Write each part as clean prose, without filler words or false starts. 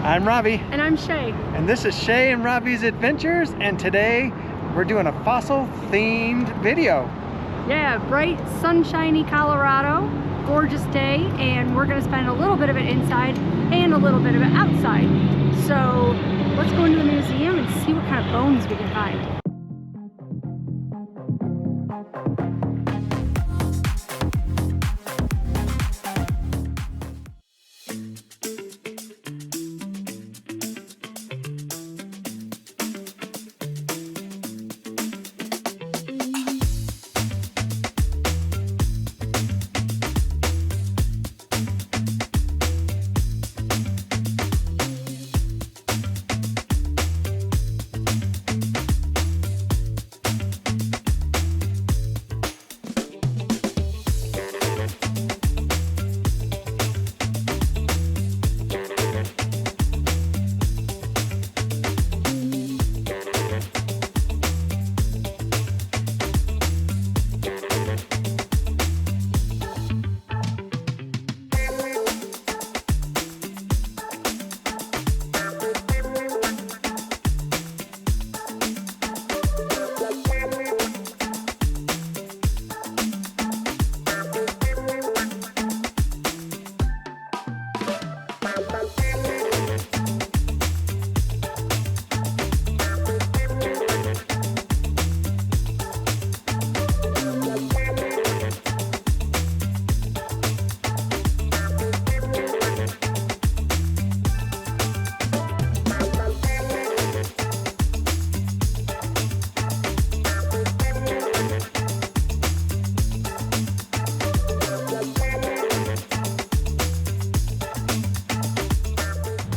I'm Robby. And I'm Shae. And this is Shae and Robby's Adventures, and today we're doing a fossil themed video. Yeah, bright, sunshiny Colorado, gorgeous day, and we're gonna spend a little bit of it inside and a little bit of it outside. So let's go into the museum and see what kind of bones we can find.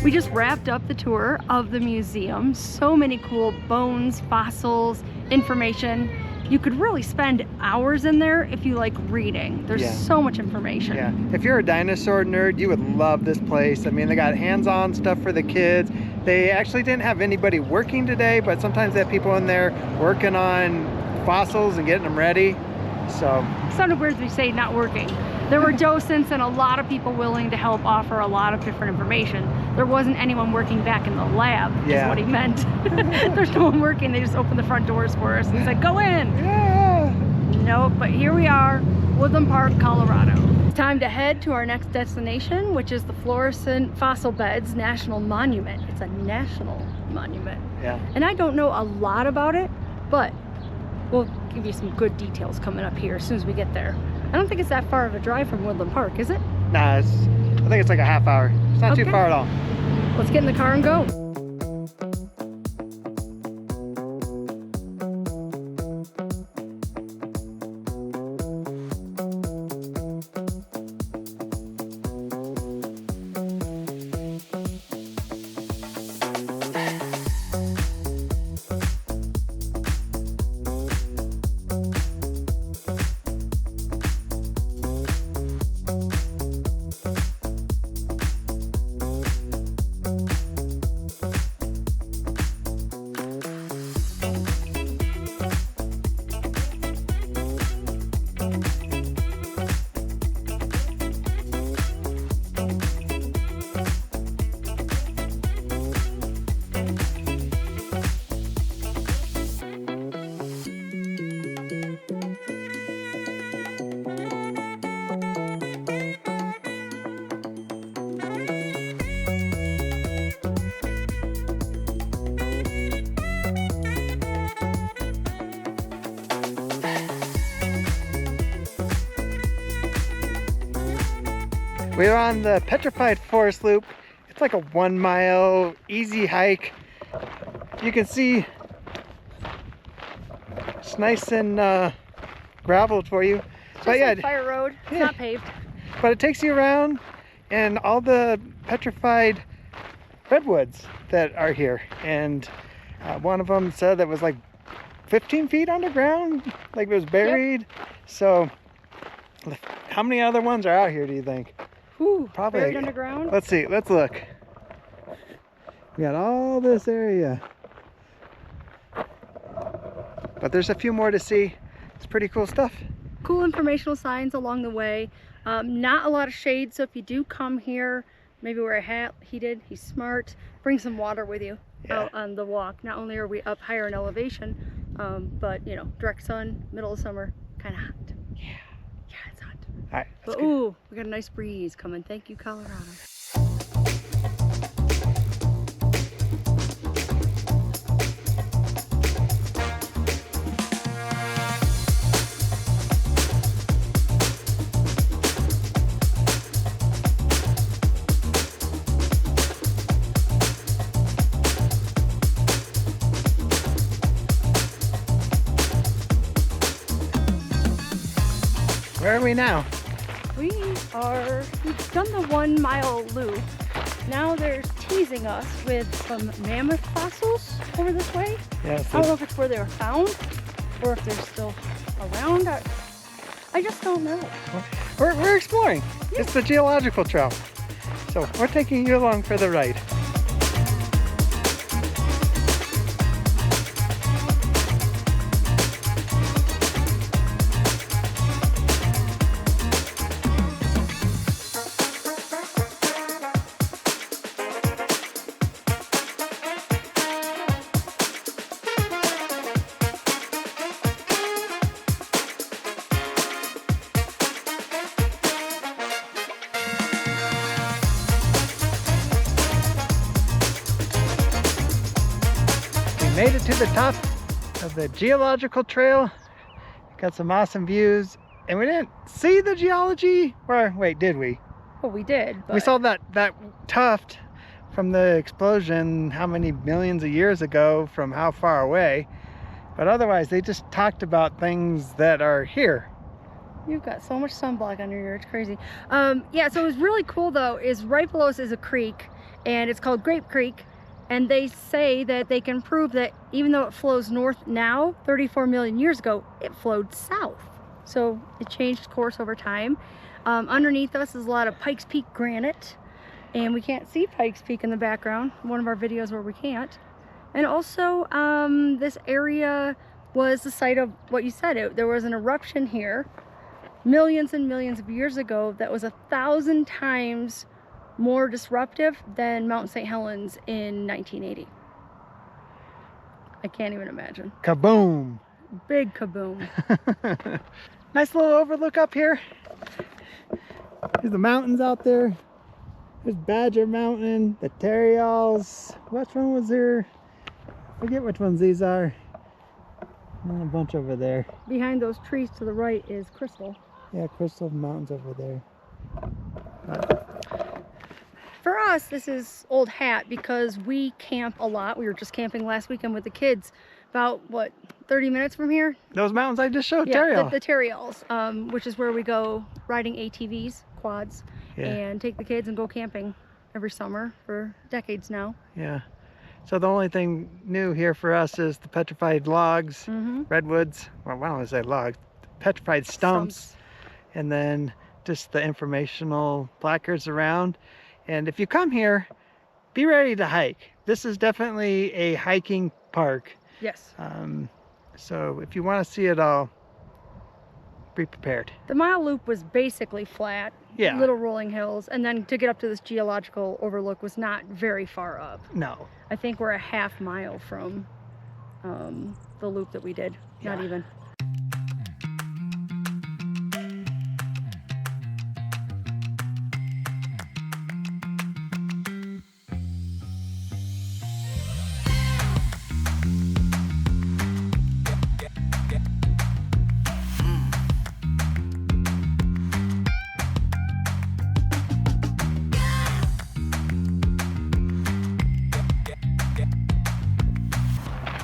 We just wrapped up the tour of the museum. So many cool bones, fossils, information. You could really spend hours in there if you like reading. There's so much information. Yeah, if you're a dinosaur nerd, you would love this place. I mean, they got hands-on stuff for the kids. They actually didn't have anybody working today, but sometimes they have people in there working on fossils and getting them ready. So it sounded weird to say not working. There were docents and a lot of people willing to help offer a lot of different information. There wasn't anyone working back in the lab, is what he meant. There's no one working, they just opened the front doors for us and said, go in. Yeah. Nope, but here we are, Woodland Park, Colorado. It's time to head to our next destination, which is the Florissant Fossil Beds National Monument. It's a national monument. Yeah. And I don't know a lot about it, but we'll give you some good details coming up here as soon as we get there. I don't think it's that far of a drive from Woodland Park, is it? Nah, I think it's like a half hour. It's not too far at all. Let's get in the car and go. We're on the Petrified Forest Loop. It's like a 1 mile easy hike. You can see it's nice and graveled for you. Just but yeah, like fire road, it's not paved. But it takes you around and all the petrified redwoods that are here. And one of them said that was like 15 feet underground, like it was buried. So how many other ones are out here, do you think? Ooh, probably buried underground. Let's see, let's look. We got all this area, but there's a few more to see. It's pretty cool stuff. Cool informational signs along the way. Not a lot of shade, so if you do come here, Maybe wear a hat, heated. He's smart. Bring some water with you out on the walk. Not only are we up higher in elevation, but you know, direct sun, middle of summer, kind of hot. Yeah, it's hot. All right. But ooh, we got a nice breeze coming. Thank you, Colorado. Where are we now? We've done the 1 mile loop. Now they're teasing us with some mammoth fossils over this way. Yes. I don't know if it's where they were found or if they're still around. I just don't know. We're exploring. Yeah. It's the geological trail. So we're taking you along for the ride. Made it to the top of the geological trail. Got some awesome views, and we didn't see the geology. Or wait, did we? Well, we did. But... we saw that tuft from the explosion how many millions of years ago from how far away. But otherwise, they just talked about things that are here. You've got so much sunblock under here, it's crazy. Yeah, so it was really cool though, is right below us is a creek, and it's called Grape Creek. And they say that they can prove that even though it flows north now, 34 million years ago, it flowed south. So it changed course over time. Underneath us is a lot of Pikes Peak granite, and we can't see Pikes Peak in the background, one of our videos where we can't. And also, this area was the site of what you said. There was an eruption here millions and millions of years ago that was 1,000 times more disruptive than Mount St. Helens in 1980. I can't even imagine. Kaboom! Big kaboom. Nice little overlook up here. There's the mountains out there. There's Badger Mountain, the Terrials. Which one was there? I forget which ones these are. And a bunch over there. Behind those trees to the right is Crystal. Yeah, Crystal Mountain's over there. For us, this is Old Hat because we camp a lot. We were just camping last weekend with the kids. About, what, 30 minutes from here? Those mountains I just showed, yeah, Terrial. The Terrials, which is where we go riding ATVs, quads, and take the kids and go camping every summer for decades now. Yeah. So the only thing new here for us is the petrified logs, redwoods, well, I don't want to say logs, petrified stumps, and then just the informational placards around. And if you come here, be ready to hike. This is definitely a hiking park. Yes. So if you want to see it all, be prepared. The mile loop was basically flat, little rolling hills, and then to get up to this geological overlook was not very far up. No. I think we're a half mile from the loop that we did, not even.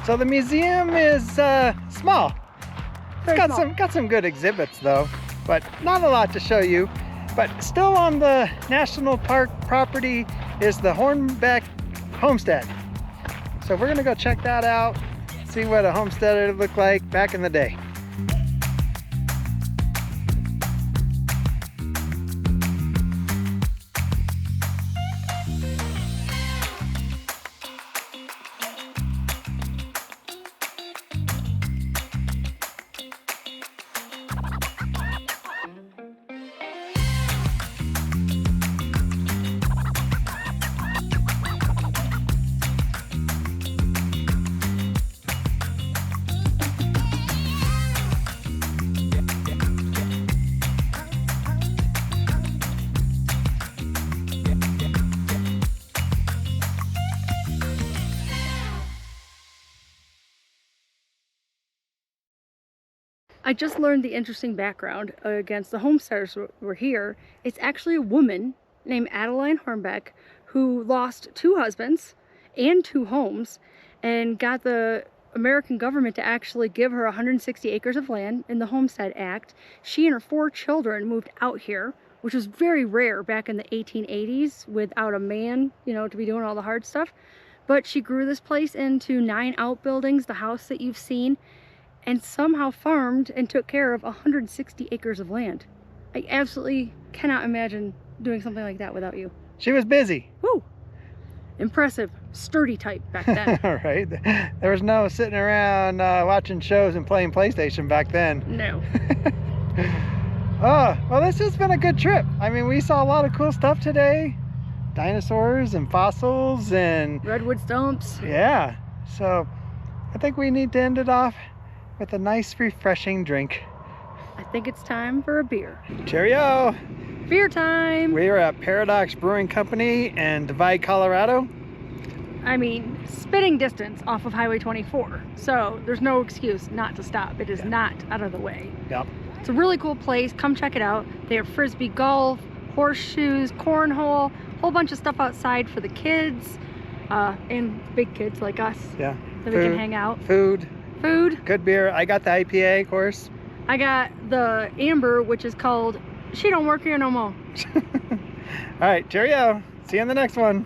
So the museum is small. It's got some good exhibits though, but not a lot to show you. But still on the national park property is the Hornbeck Homestead. So we're gonna go check that out, see what a homestead looked like back in the day. I just learned the interesting background against the homesteaders who were here. It's actually a woman named Adeline Hornbeck who lost 2 husbands and 2 homes and got the American government to actually give her 160 acres of land in the Homestead Act. She and her 4 children moved out here, which was very rare back in the 1880s without a man, you know, to be doing all the hard stuff. But she grew this place into 9 outbuildings, the house that you've seen, and somehow farmed and took care of 160 acres of land. I absolutely cannot imagine doing something like that without you. She was busy. Woo! Impressive, sturdy type back then. All right. There was no sitting around watching shows and playing PlayStation back then. No. Oh, well, this has been a good trip. I mean, we saw a lot of cool stuff today. Dinosaurs and fossils and... redwood stumps. Yeah. So, I think we need to end it off with a nice, refreshing drink. I think it's time for a beer. Cheerio! Beer time! We are at Paradox Brewing Company in Divide, Colorado. I mean, spitting distance off of Highway 24. So there's no excuse not to stop. It is not out of the way. Yep. It's a really cool place. Come check it out. They have frisbee golf, horseshoes, cornhole, a whole bunch of stuff outside for the kids and big kids like us. Yeah. So we can hang out. Food. Good beer. I got the IPA, of course. I got the amber, which is called She Don't Work Here No More. All right, cheerio. See you in the next one.